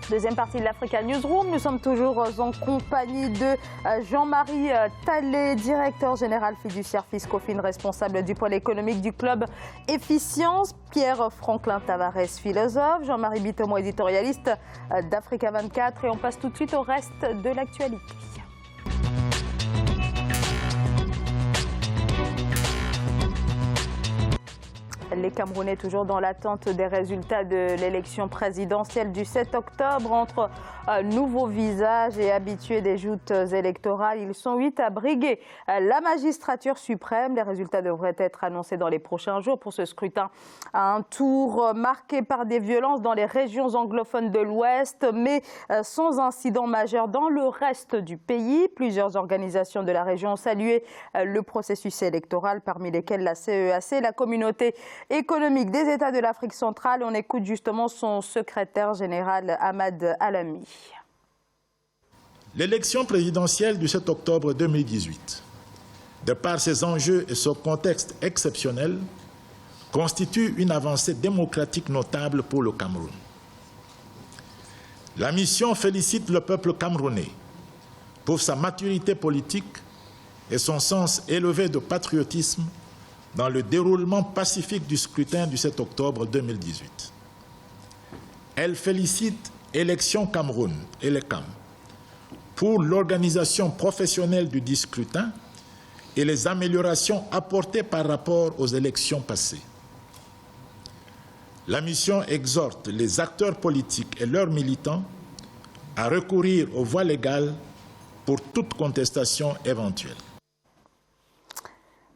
Deuxième partie de l'Africa Newsroom. Nous sommes toujours en compagnie de Jean-Marie Talley, directeur général fiduciaire Fiscofin, responsable du pôle économique du club Efficience, Pierre-Franklin Tavares, philosophe, Jean-Marie Bitomo, éditorialiste d'Africa 24. Et on passe tout de suite au reste de l'actualité. Les Camerounais toujours dans l'attente des résultats de l'élection présidentielle du 7 octobre. Entre nouveaux visages et habitués des joutes électorales, ils sont 8 à briguer la magistrature suprême. Les résultats devraient être annoncés dans les prochains jours pour ce scrutin à un tour marqué par des violences dans les régions anglophones de l'Ouest, mais sans incident majeur dans le reste du pays. Plusieurs organisations de la région ont salué le processus électoral, parmi lesquelles la CEAC, la communauté économique des États de l'Afrique centrale. On écoute justement son secrétaire général Ahmad Alami. L'élection présidentielle du 7 octobre 2018, de par ses enjeux et son contexte exceptionnel, constitue une avancée démocratique notable pour le Cameroun. La mission félicite le peuple camerounais pour sa maturité politique et son sens élevé de patriotisme dans le déroulement pacifique du scrutin du 7 octobre 2018. Elle félicite Élections Cameroun et l'ECAM pour l'organisation professionnelle du scrutin et les améliorations apportées par rapport aux élections passées. La mission exhorte les acteurs politiques et leurs militants à recourir aux voies légales pour toute contestation éventuelle.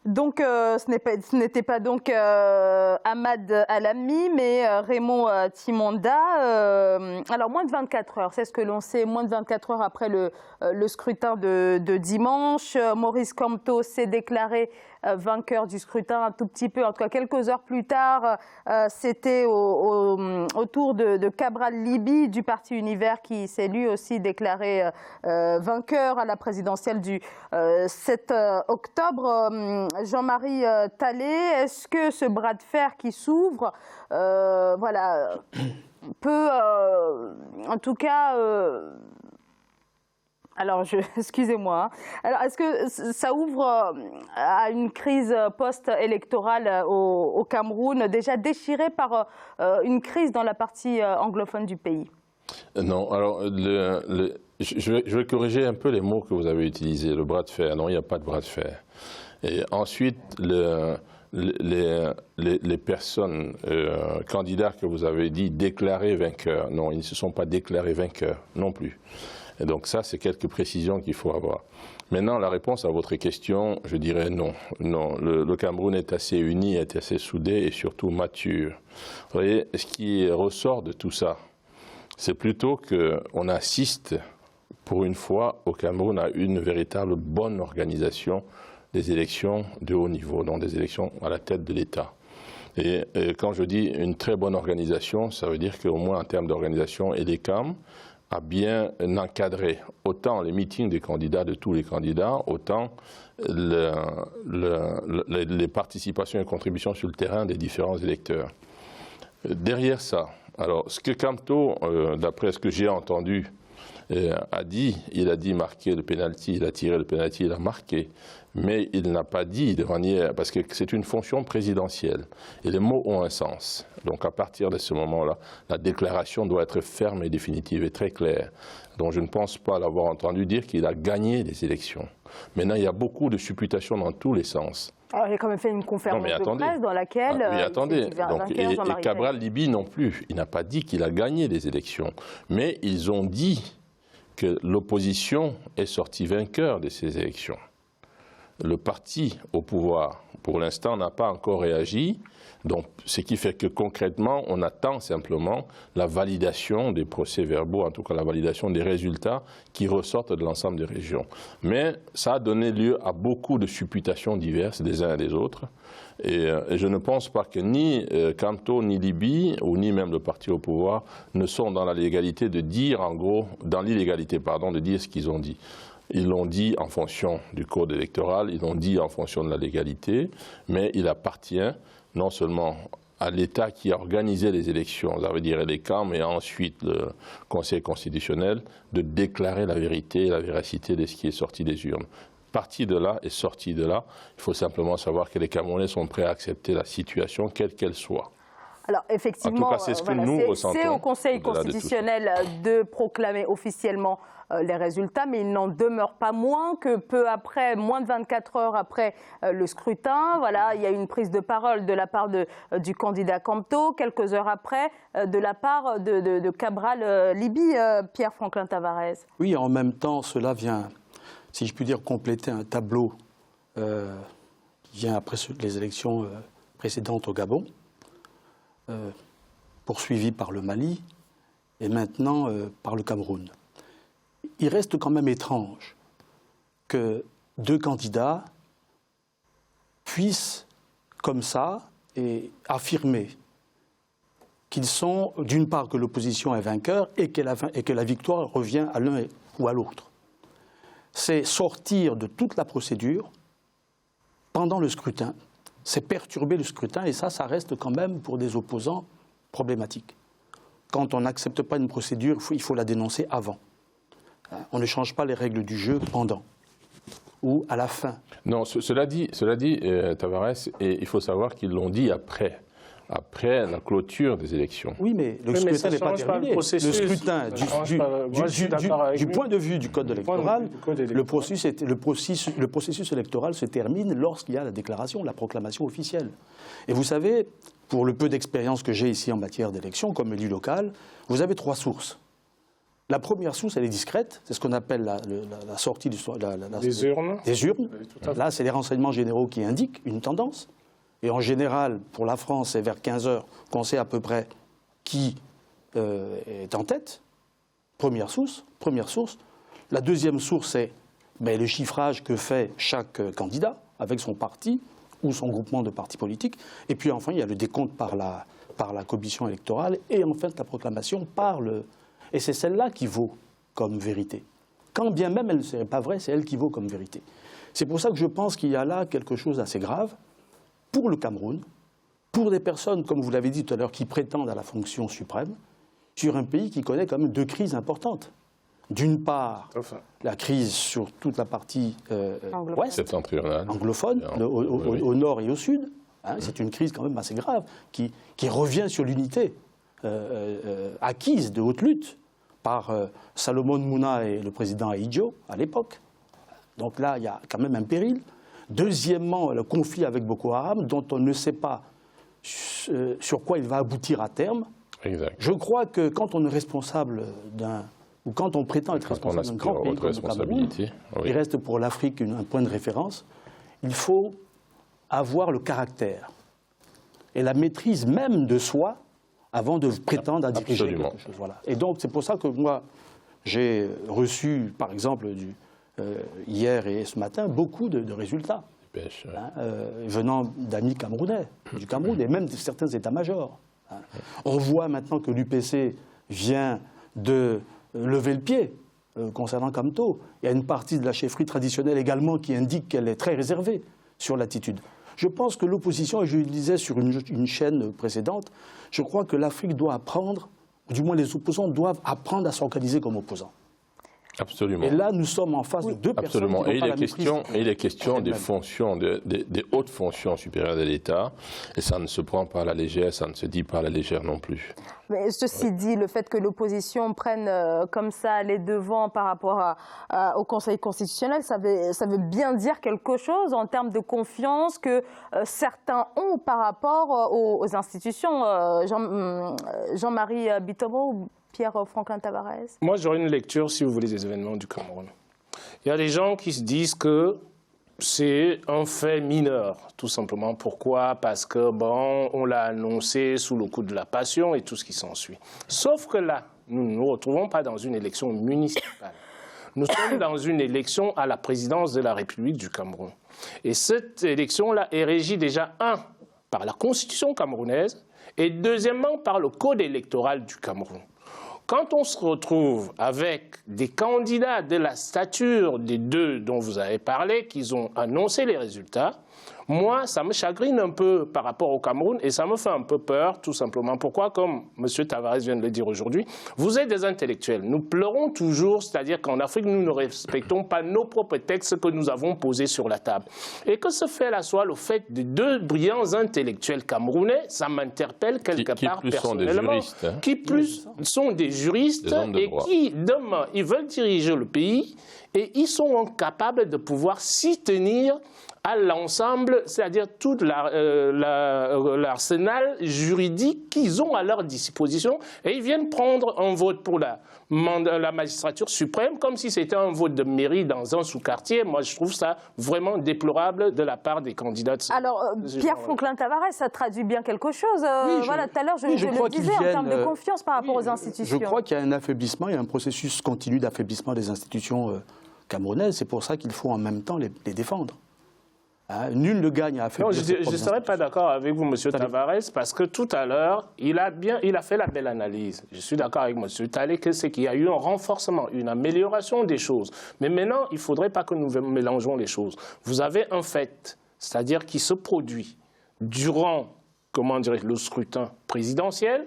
Donc, ce n'était pas donc Ahmad Alami, mais Raymond Timonda. Alors, moins de 24 heures, c'est ce que l'on sait, moins de 24 heures après le scrutin de dimanche. Maurice Kamto s'est déclaré vainqueur du scrutin un tout petit peu, en tout cas quelques heures plus tard. C'était au tour de Cabral Libi du Parti Univers qui s'est lui aussi déclaré vainqueur à la présidentielle du 7 octobre. Jean-Marie Talley, est-ce que ce bras de fer qui s'ouvre peut, en tout cas... excusez-moi. Alors, est-ce que ça ouvre à une crise post-électorale au Cameroun, déjà déchirée par une crise dans la partie anglophone du pays? Non, alors je vais corriger un peu les mots que vous avez utilisés, le bras de fer. Non, il n'y a pas de bras de fer. Et ensuite, les personnes, candidats que vous avez dit déclarés vainqueurs, non, ils ne se sont pas déclarés vainqueurs non plus. Et donc ça, c'est quelques précisions qu'il faut avoir. Maintenant, la réponse à votre question, je dirais non. Non, le Cameroun est assez uni, est assez soudé et surtout mature. Vous voyez, ce qui ressort de tout ça, c'est plutôt qu'on assiste, pour une fois, au Cameroun à une véritable bonne organisation des élections de haut niveau, donc des élections à la tête de l'État. Et quand je dis une très bonne organisation, ça veut dire qu'au moins en termes d'organisation, ELECAM a bien encadré autant les meetings des candidats, de tous les candidats, autant les participations et contributions sur le terrain des différents électeurs. Derrière ça, alors ce que Kamto, d'après ce que j'ai entendu, a dit, il a dit marquer le pénalty, il a tiré le pénalty, il a marqué, mais il n'a pas dit de manière, parce que c'est une fonction présidentielle et les mots ont un sens. Donc à partir de ce moment-là, la déclaration doit être ferme et définitive et très claire. Donc je ne pense pas l'avoir entendu dire qu'il a gagné les élections. Maintenant, il y a beaucoup de supputations dans tous les sens. Alors, il a quand même fait une conférence de presse dans laquelle... mais attendez, et Cabral Libi non plus, il n'a pas dit qu'il a gagné les élections, mais ils ont dit que l'opposition est sortie vainqueur de ces élections. Le parti au pouvoir, pour l'instant, n'a pas encore réagi. Donc, ce qui fait que concrètement, on attend simplement la validation des procès-verbaux, en tout cas la validation des résultats qui ressortent de l'ensemble des régions. Mais ça a donné lieu à beaucoup de supputations diverses des uns et des autres. Et je ne pense pas que ni Kamto, ni Libi, ou ni même le parti au pouvoir, ne sont dans la légalité de dire, en gros, dans l'illégalité, pardon, de dire ce qu'ils ont dit. Ils l'ont dit en fonction du code électoral, ils l'ont dit en fonction de la légalité, mais il appartient non seulement à l'État qui a organisé les élections, ça veut dire les camps, mais ensuite le Conseil constitutionnel, de déclarer la vérité et la véracité de ce qui est sorti des urnes. Parti de là et sorti de là, il faut simplement savoir que les Camerounais sont prêts à accepter la situation, quelle qu'elle soit. Alors effectivement, en tout cas, c'est ce que nous ressentons. C'est au Conseil constitutionnel de proclamer officiellement les résultats, mais il n'en demeure pas moins que peu après, moins de 24 heures après le scrutin, voilà, il y a eu une prise de parole de la part du candidat Kamto, quelques heures après, de la part de Cabral Libye, Pierre-Franklin Tavares. Oui, en même temps, cela vient, si je puis dire, compléter un tableau qui vient après les élections précédentes au Gabon, poursuivi par le Mali et maintenant par le Cameroun. Il reste quand même étrange que deux candidats puissent, comme ça, et affirmer qu'ils sont, d'une part, que l'opposition est vainqueur et que la victoire revient à l'un ou à l'autre. C'est sortir de toute la procédure pendant le scrutin. C'est perturber le scrutin et ça reste quand même pour des opposants problématique. Quand on n'accepte pas une procédure, il faut la dénoncer avant. On ne change pas les règles du jeu pendant ou à la fin. Non, cela dit Tavares, et il faut savoir qu'ils l'ont dit après la clôture des élections. Oui, mais le scrutin n'est pas terminé. Le scrutin, du point de vue du code électoral, le processus électoral se termine lorsqu'il y a la déclaration, la proclamation officielle. Et vous savez, pour le peu d'expérience que j'ai ici en matière d'élection, comme élu local, vous avez trois sources. La première source, elle est discrète, c'est ce qu'on appelle la sortie des urnes. Là, c'est les renseignements généraux qui indiquent une tendance. Et en général, pour la France, c'est vers 15 heures qu'on sait à peu près qui est en tête. Première source. La deuxième source, c'est le chiffrage que fait chaque candidat avec son parti ou son groupement de partis politiques. Et puis enfin, il y a le décompte par la commission électorale et en fait la proclamation par le... Et c'est celle-là qui vaut comme vérité. Quand bien même elle ne serait pas vraie, c'est elle qui vaut comme vérité. C'est pour ça que je pense qu'il y a là quelque chose d'assez grave pour le Cameroun, pour des personnes, comme vous l'avez dit tout à l'heure, qui prétendent à la fonction suprême, sur un pays qui connaît quand même deux crises importantes. D'une part, la crise sur toute la partie ouest, anglophone, au nord et au sud. C'est une crise quand même assez grave, qui revient sur l'unité acquise de haute lutte par Salomon Mouna et le président Ahidjo à l'époque. Donc là, il y a quand même un péril. Deuxièmement, le conflit avec Boko Haram, dont on ne sait pas sur quoi il va aboutir à terme. Exact. Je crois que quand on est responsable ou quand on prétend être responsable d'un grand pays comme le Cameroun, il reste pour l'Afrique un point de référence, il faut avoir le caractère et la maîtrise même de soi avant de prétendre à diriger quelque chose. Voilà. Et donc c'est pour ça que moi, j'ai reçu, par exemple, hier et ce matin, beaucoup de résultats venant d'amis camerounais, du Cameroun, et même de certains états-majors. On voit maintenant que l'UPC vient de lever le pied concernant Kamto. Il y a une partie de la chefferie traditionnelle également qui indique qu'elle est très réservée sur l'attitude. Je pense que l'opposition, et je le disais sur une chaîne précédente, je crois que l'Afrique doit apprendre, ou du moins les opposants doivent apprendre à s'organiser comme opposants. Absolument. Et là, nous sommes en face de deux personnes qui n'ont pas la maîtrise. Et il est question des fonctions, des hautes fonctions supérieures de l'État, et ça ne se prend pas à la légère, ça ne se dit pas à la légère non plus. Mais ceci dit, le fait que l'opposition prenne comme ça les devants par rapport au Conseil constitutionnel, ça veut bien dire quelque chose en termes de confiance que certains ont par rapport aux institutions. Jean-Marie Bitomo, Pierre-Franklin Tavares? Moi, j'aurais une lecture, si vous voulez, des événements du Cameroun. Il y a des gens qui se disent que c'est un fait mineur, tout simplement. Pourquoi? Parce que, on l'a annoncé sous le coup de la passion et tout ce qui s'ensuit. Sauf que là, nous ne nous retrouvons pas dans une élection municipale. Nous sommes dans une élection à la présidence de la République du Cameroun. Et cette élection-là est régie déjà, par la Constitution camerounaise et deuxièmement, par le code électoral du Cameroun. Quand on se retrouve avec des candidats de la stature des deux dont vous avez parlé, qui ont annoncé les résultats, Moi, ça me chagrine un peu par rapport au Cameroun et ça me fait un peu peur, tout simplement. Pourquoi? Comme M. Tavares vient de le dire aujourd'hui, vous êtes des intellectuels. Nous pleurons toujours, c'est-à-dire qu'en Afrique, nous ne respectons pas nos propres textes que nous avons posés sur la table. Et que ce fait-là soit le fait de deux brillants intellectuels camerounais, ça m'interpelle quelque part personnellement. Qui plus sont des juristes et qui, demain, ils veulent diriger le pays et ils sont incapables de pouvoir s'y tenir à l'ensemble, c'est-à-dire tout l'arsenal juridique qu'ils ont à leur disposition, et ils viennent prendre un vote pour la magistrature suprême comme si c'était un vote de mairie dans un sous-quartier. Moi, je trouve ça vraiment déplorable de la part des candidats. Alors, Pierre Franklin-Tavares, ça traduit bien quelque chose. Voilà, tout à l'heure, je le disais, en termes de confiance par rapport aux institutions. Je crois qu'il y a un affaiblissement, il y a un processus continu d'affaiblissement des institutions camerounaises. C'est pour ça qu'il faut en même temps les défendre. Nul ne gagne à affaiblir. Non, je ne serais pas d'accord avec vous, M. Tavares, parce que tout à l'heure, il a fait la belle analyse. Je suis d'accord avec M. Talley que c'est qu'il y a eu un renforcement, une amélioration des choses. Mais maintenant, il ne faudrait pas que nous mélangeons les choses. Vous avez un fait, c'est-à-dire qui se produit durant, comment dirais-je, le scrutin présidentiel.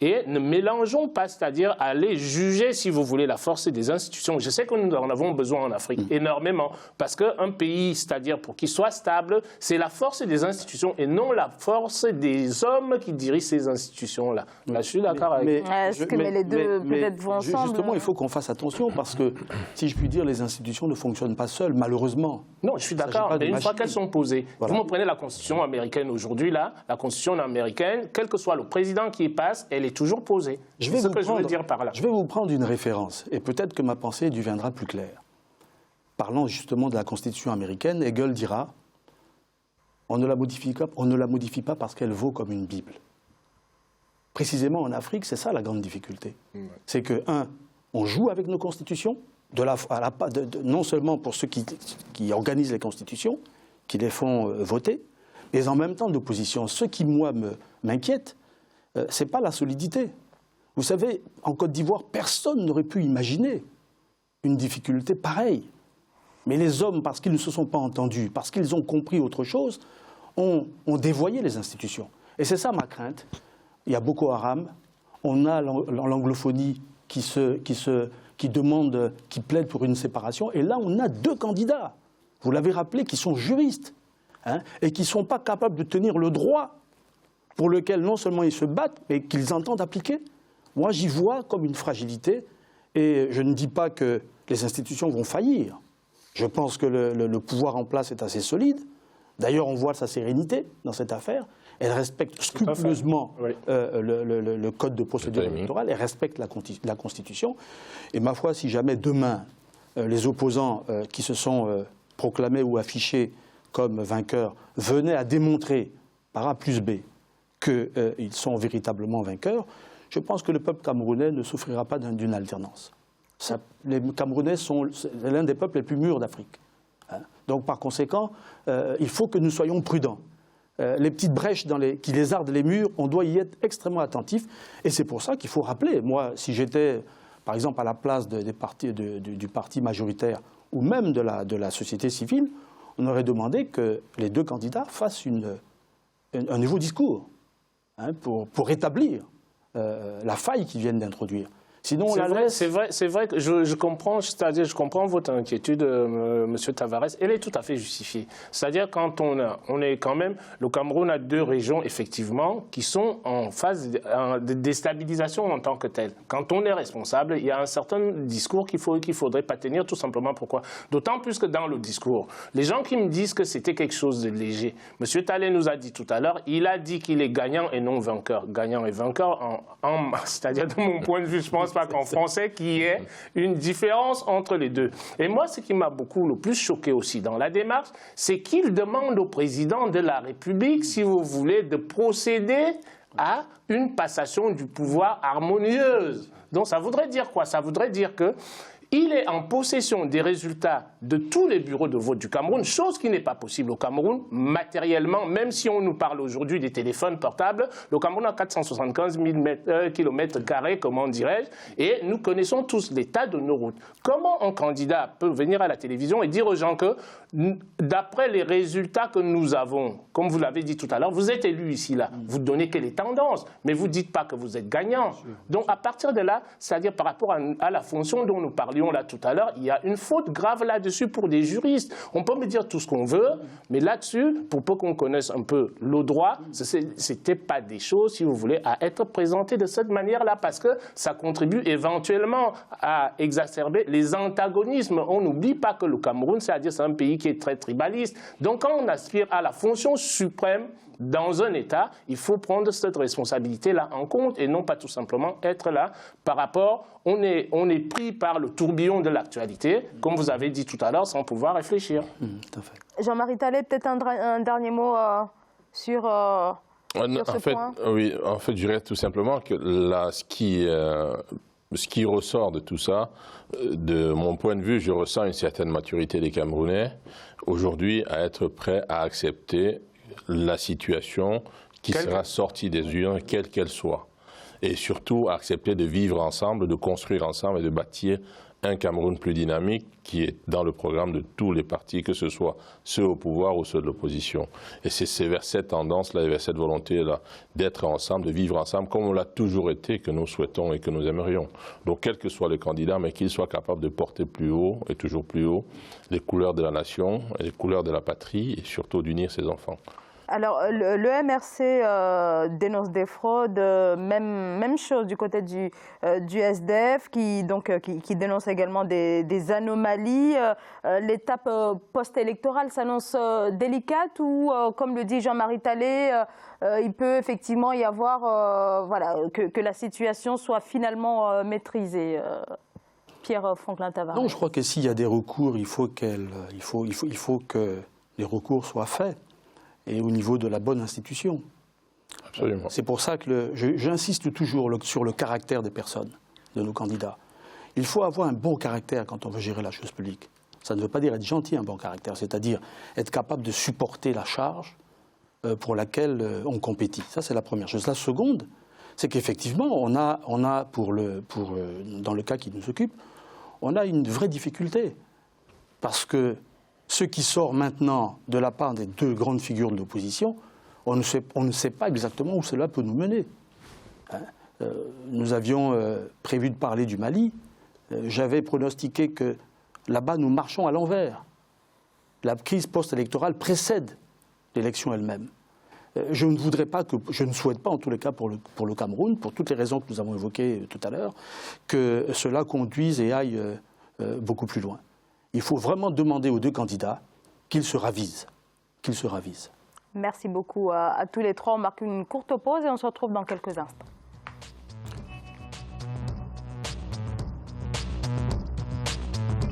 Et ne mélangeons pas, c'est-à-dire aller juger, si vous voulez, la force des institutions. Je sais que nous en avons besoin en Afrique, énormément, parce qu'un pays, c'est-à-dire pour qu'il soit stable, c'est la force des institutions et non la force des hommes qui dirigent ces institutions-là. Là, je suis d'accord avec vous. Mais les deux peut-être vont ensemble. Justement, il faut qu'on fasse attention, parce que, si je puis dire, les institutions ne fonctionnent pas seules, malheureusement. Non, je suis d'accord, mais une fois qu'elles sont posées, voilà. Vous me prenez la Constitution américaine aujourd'hui, là, la Constitution américaine, quel que soit le président qui y passe, elle est toujours posée. Je vais vous prendre une référence, et peut-être que ma pensée deviendra plus claire. Parlant justement de la Constitution américaine, Hegel dira « on ne la modifie pas parce qu'elle vaut comme une Bible ». Précisément en Afrique, c'est ça la grande difficulté. C'est que, on joue avec nos constitutions, non seulement pour ceux qui organisent les constitutions, qui les font voter, mais en même temps d'opposition. Ce qui, moi, m'inquiète, ce n'est pas la solidité. Vous savez, en Côte d'Ivoire, personne n'aurait pu imaginer une difficulté pareille. Mais les hommes, parce qu'ils ne se sont pas entendus, parce qu'ils ont compris autre chose, ont dévoyé les institutions. Et c'est ça ma crainte. Il y a Boko Haram, on a l'anglophonie qui demande, qui plaide pour une séparation, et là on a deux candidats, vous l'avez rappelé, qui sont juristes, et qui ne sont pas capables de tenir le droit pour lequel non seulement ils se battent, mais qu'ils entendent appliquer. Moi, j'y vois comme une fragilité, et je ne dis pas que les institutions vont faillir. Je pense que le pouvoir en place est assez solide. D'ailleurs, on voit sa sérénité dans cette affaire. Elle respecte scrupuleusement le code de procédure électorale, elle respecte la Constitution. Et ma foi, si jamais demain, les opposants qui se sont proclamés ou affichés comme vainqueurs venaient à démontrer par A plus B qu'ils sont véritablement vainqueurs, je pense que le peuple camerounais ne souffrira pas d'une alternance. Les Camerounais sont l'un des peuples les plus mûrs d'Afrique. Donc par conséquent, il faut que nous soyons prudents. Les petites brèches qui lézardent les murs, on doit y être extrêmement attentif. Et c'est pour ça qu'il faut rappeler, moi, si j'étais par exemple à la place du parti majoritaire ou même de la société civile, on aurait demandé que les deux candidats fassent un nouveau discours pour rétablir la faille qu'ils viennent d'introduire. Sinon, on la laisse. C'est vrai que je comprends, c'est-à-dire je comprends votre inquiétude, M. Tavares. Elle est tout à fait justifiée. C'est-à-dire quand on est quand même, le Cameroun a deux régions effectivement qui sont en phase de déstabilisation en tant que telle. Quand on est responsable, il y a un certain discours qu'il faudrait pas tenir, tout simplement. Pourquoi? D'autant plus que dans le discours, les gens qui me disent que c'était quelque chose de léger. M. Talley nous a dit tout à l'heure, il a dit qu'il est gagnant et non vainqueur. Gagnant et vainqueur, c'est-à-dire de mon point de vue, je pense pas qu'en français qu'il y ait une différence entre les deux. Et moi, ce qui m'a le plus choqué aussi dans la démarche, c'est qu'il demande au président de la République, si vous voulez, de procéder à une passation du pouvoir harmonieuse. Donc ça voudrait dire quoi? Ça voudrait dire que il est en possession des résultats de tous les bureaux de vote du Cameroun, chose qui n'est pas possible au Cameroun, matériellement, même si on nous parle aujourd'hui des téléphones portables. Le Cameroun a 475 000 km², comment dirais-je, et nous connaissons tous l'état de nos routes. Comment un candidat peut venir à la télévision et dire aux gens que, d'après les résultats que nous avons, comme vous l'avez dit tout à l'heure, vous êtes élu ici, là, vous donnez que les tendances, mais vous ne dites pas que vous êtes gagnant. Donc à partir de là, c'est-à-dire par rapport à la fonction dont nous parlions là tout à l'heure, il y a une faute grave là-dessus pour des juristes. On peut me dire tout ce qu'on veut, mais là-dessus, pour peu qu'on connaisse un peu le droit, ce n'était pas des choses, si vous voulez, à être présentées de cette manière-là, parce que ça contribue éventuellement à exacerber les antagonismes. On n'oublie pas que le Cameroun, c'est-à-dire c'est un pays qui est très tribaliste. Donc quand on aspire à la fonction suprême dans un État, il faut prendre cette responsabilité-là en compte et non pas tout simplement être là par rapport, on est pris par le tourbillon de l'actualité, comme vous avez dit tout à l'heure, sans pouvoir réfléchir. Tout à fait. Jean-Marie Talley, peut-être un dernier mot sur ce point. Oui, en fait, je dirais tout simplement que là, ce qui ressort de tout ça, de mon point de vue, je ressens une certaine maturité des Camerounais aujourd'hui à être prêts à accepter la situation qui sera sortie des urnes, quelle qu'elle soit. Et surtout, accepter de vivre ensemble, de construire ensemble et de bâtir un Cameroun plus dynamique qui est dans le programme de tous les partis, que ce soit ceux au pouvoir ou ceux de l'opposition. Et c'est vers cette tendance-là et vers cette volonté-là d'être ensemble, de vivre ensemble, comme on l'a toujours été, que nous souhaitons et que nous aimerions. Donc, quel que soit le candidat, mais qu'il soit capable de porter plus haut et toujours plus haut les couleurs de la nation, et les couleurs de la patrie et surtout d'unir ses enfants. Alors, le MRC dénonce des fraudes, même chose du côté du SDF, qui dénonce également des anomalies. L'étape post-électorale s'annonce délicate ou, comme le dit Jean-Marie Talley, il peut effectivement y avoir que la situation soit finalement maîtrisée. Pierre-Franklin Tavares. Non, je crois que s'il y a des recours, il faut que les recours soient faits. Et au niveau de la bonne institution. Absolument. C'est pour ça que j'insiste toujours sur le caractère des personnes, de nos candidats. Il faut avoir un bon caractère quand on veut gérer la chose publique. Ça ne veut pas dire être gentil, un bon caractère, c'est-à-dire être capable de supporter la charge pour laquelle on compétit. Ça, c'est la première chose. La seconde, c'est qu'effectivement, on a dans le cas qui nous occupe, on a une vraie difficulté. Parce que ce qui sort maintenant de la part des deux grandes figures de l'opposition, on ne sait pas exactement où cela peut nous mener. Nous avions prévu de parler du Mali. J'avais pronostiqué que là-bas, nous marchons à l'envers. La crise post-électorale précède l'élection elle-même. Je ne souhaite pas, en tous les cas pour le Cameroun, pour toutes les raisons que nous avons évoquées tout à l'heure, que cela conduise et aille beaucoup plus loin. Il faut vraiment demander aux deux candidats qu'ils se ravisent. Merci beaucoup à tous les trois. On marque une courte pause et on se retrouve dans quelques instants.